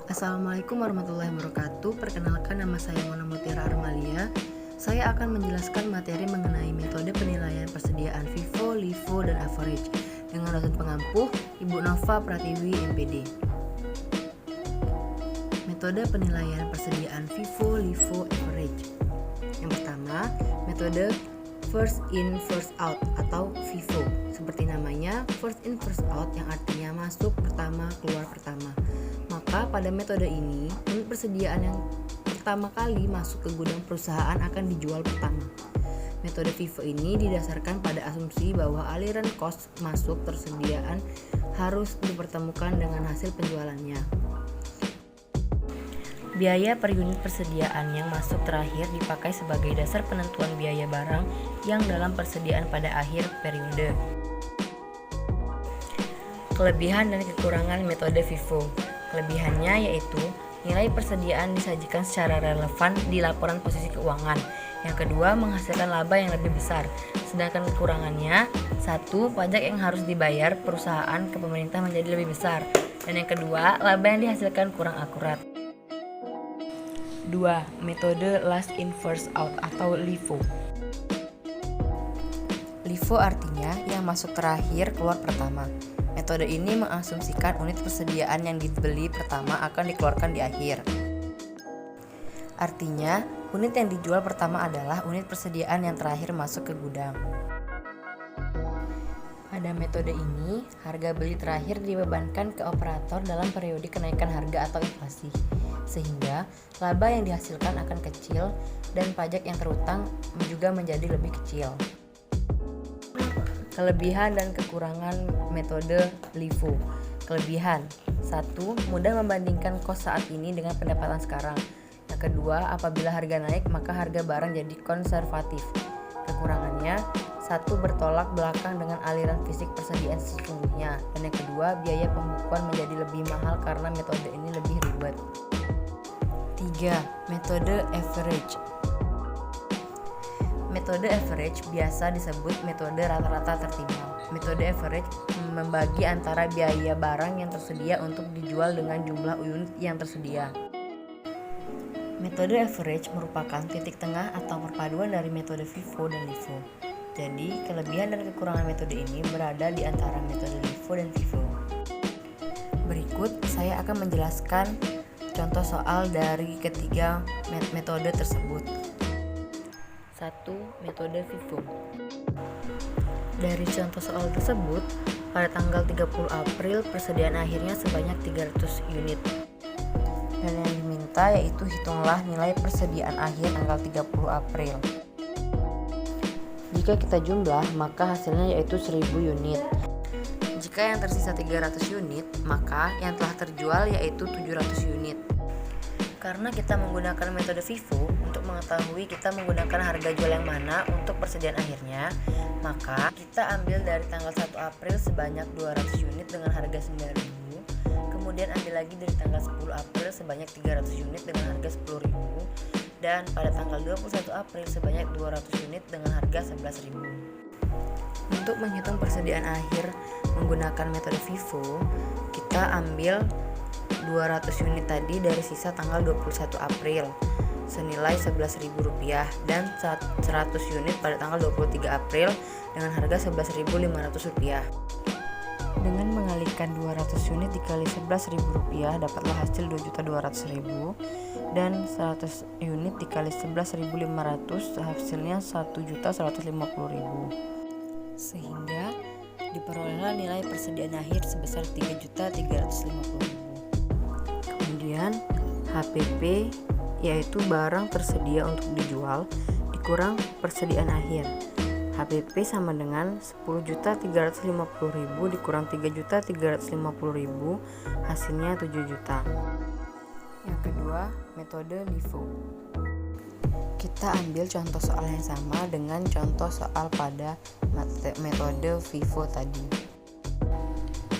Assalamualaikum warahmatullahi wabarakatuh. Perkenalkan, nama saya Mona Mutiara Armalia. Saya akan menjelaskan materi mengenai metode penilaian persediaan FIFO, LIFO, dan average dengan dosen pengampuh Ibu Nova Pratiwi, MPD. Metode penilaian persediaan FIFO, LIFO, average. Yang pertama, metode first in first out atau FIFO. Seperti namanya, first in first out yang artinya masuk pertama, keluar pertama. Maka pada metode ini, unit persediaan yang pertama kali masuk ke gudang perusahaan akan dijual pertama. Metode FIFO ini didasarkan pada asumsi bahwa aliran kos masuk persediaan harus dipertemukan dengan hasil penjualannya. Biaya per unit persediaan yang masuk terakhir dipakai sebagai dasar penentuan biaya barang yang dalam persediaan pada akhir periode. Kelebihan dan kekurangan metode FIFO. Kelebihannya yaitu nilai persediaan disajikan secara relevan di laporan posisi keuangan. Yang kedua, menghasilkan laba yang lebih besar. Sedangkan kekurangannya, satu, pajak yang harus dibayar perusahaan ke pemerintah menjadi lebih besar. Dan yang kedua, laba yang dihasilkan kurang akurat. 2. Metode last in first out atau LIFO. LIFO artinya yang masuk terakhir keluar pertama. Metode ini mengasumsikan unit persediaan yang dibeli pertama akan dikeluarkan di akhir. Artinya, unit yang dijual pertama adalah unit persediaan yang terakhir masuk ke gudang. Pada metode ini, harga beli terakhir dibebankan ke operator dalam periode kenaikan harga atau inflasi, sehingga laba yang dihasilkan akan kecil dan pajak yang terutang juga menjadi lebih kecil. Kelebihan dan kekurangan metode LIFO. Kelebihan: 1. Mudah membandingkan kos saat ini dengan pendapatan sekarang. Yang kedua, apabila harga naik maka harga barang jadi konservatif. Kekurangannya: 1. Bertolak belakang dengan aliran fisik persediaan sesungguhnya. Dan yang kedua, biaya pembukuan menjadi lebih mahal karena metode ini lebih ribet. 3. Metode average. Metode average biasa disebut metode rata-rata tertimbang. Metode average membagi antara biaya barang yang tersedia untuk dijual dengan jumlah unit yang tersedia. Metode average merupakan titik tengah atau perpaduan dari metode FIFO dan LIFO. Jadi, kelebihan dan kekurangan metode ini berada di antara metode LIFO dan FIFO. Berikut saya akan menjelaskan contoh soal dari ketiga metode tersebut. 1. Metode FIFO. Dari contoh soal tersebut, pada tanggal 30 April persediaan akhirnya sebanyak 300 unit. Dan yang diminta yaitu hitunglah nilai persediaan akhir tanggal 30 April. Jika kita jumlah, maka hasilnya yaitu 1000 unit. Jika yang tersisa 300 unit, maka yang telah terjual yaitu 700 unit. Karena kita menggunakan metode FIFO untuk mengetahui kita menggunakan harga jual yang mana untuk persediaan akhirnya, maka kita ambil dari tanggal 1 April sebanyak 200 unit dengan harga 9.000, kemudian ambil lagi dari tanggal 10 April sebanyak 300 unit dengan harga 10.000, dan pada tanggal 21 April sebanyak 200 unit dengan harga 11.000. Untuk menghitung persediaan akhir menggunakan metode FIFO, kita ambil 200 unit tadi dari sisa tanggal 21 April senilai Rp11.000 dan 100 unit pada tanggal 23 April dengan harga Rp11.500. Dengan mengalihkan 200 unit dikali Rp11.000 dapatlah hasil Rp2.200.000 dan 100 unit dikali Rp11.500 hasilnya Rp1.150.000, sehingga diperolehlah nilai persediaan akhir sebesar Rp3.350.000. Kemudian HPP yaitu barang tersedia untuk dijual dikurang persediaan akhir. HPP sama dengan 10.350.000 dikurang 3.350.000 hasilnya 7 juta. Yang kedua, metode LIFO. Kita ambil contoh soal yang sama dengan contoh soal pada metode FIFO tadi.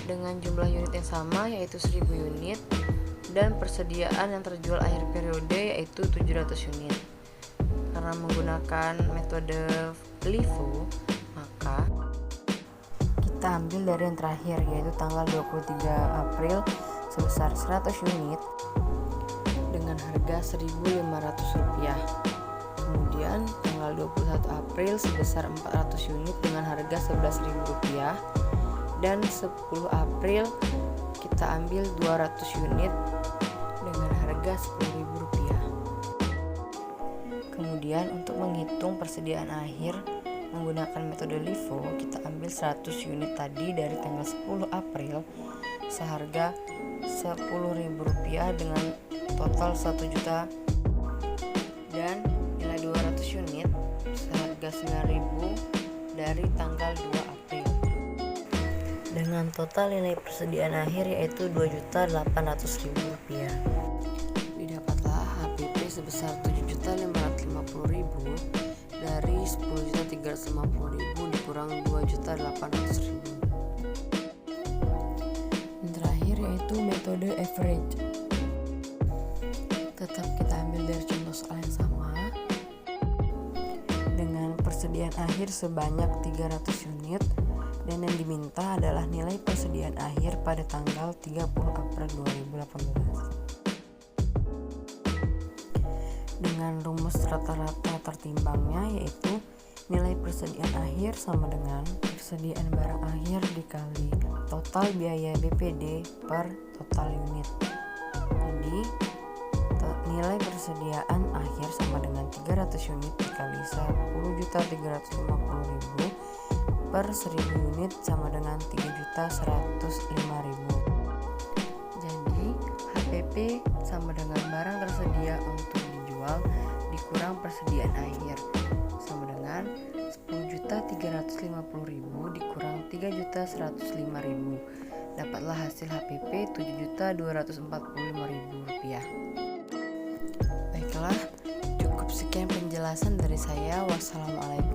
Dengan jumlah unit yang sama yaitu 1000 unit dan persediaan yang terjual akhir periode yaitu 700 unit. Karena menggunakan metode LIFO, maka kita ambil dari yang terakhir yaitu tanggal 23 April sebesar 100 unit dengan harga Rp1.500. Kemudian tanggal 21 April sebesar 400 unit dengan harga Rp11.000, dan 10 April kita ambil 200 unit dengan harga Rp10.000. Kemudian untuk menghitung persediaan akhir menggunakan metode LIFO, kita ambil 100 unit tadi dari tanggal 10 April seharga Rp10.000 dengan total 1 juta, dan nilai 200 unit seharga Rp9.000 dari tanggal 2 April dengan total nilai persediaan akhir yaitu Rp2.800.000. Didapatlah HPP sebesar Rp7.550.000 dari Rp10.350.000 dikurang Rp2.800.000. Yang terakhir yaitu metode average. Tetap kita ambil dari contoh soal yang sama dengan persediaan akhir sebanyak 300 unit, dan yang diminta adalah nilai persediaan akhir pada tanggal 30 April 2018 dengan rumus rata-rata tertimbangnya, yaitu nilai persediaan akhir sama dengan persediaan barang akhir dikali total biaya BPD per total unit. Jadi nilai persediaan akhir sama dengan 300 unit dikali Rp10.350.000 per 1000 unit sama dengan Rp3.105.000. Jadi HPP sama dengan barang tersedia untuk dijual dikurang persediaan akhir sama dengan Rp10.350.000 dikurang Rp3.105.000. Dapatlah hasil HPP Rp7.245.000. Baiklah, cukup sekian penjelasan dari saya. Wassalamualaikum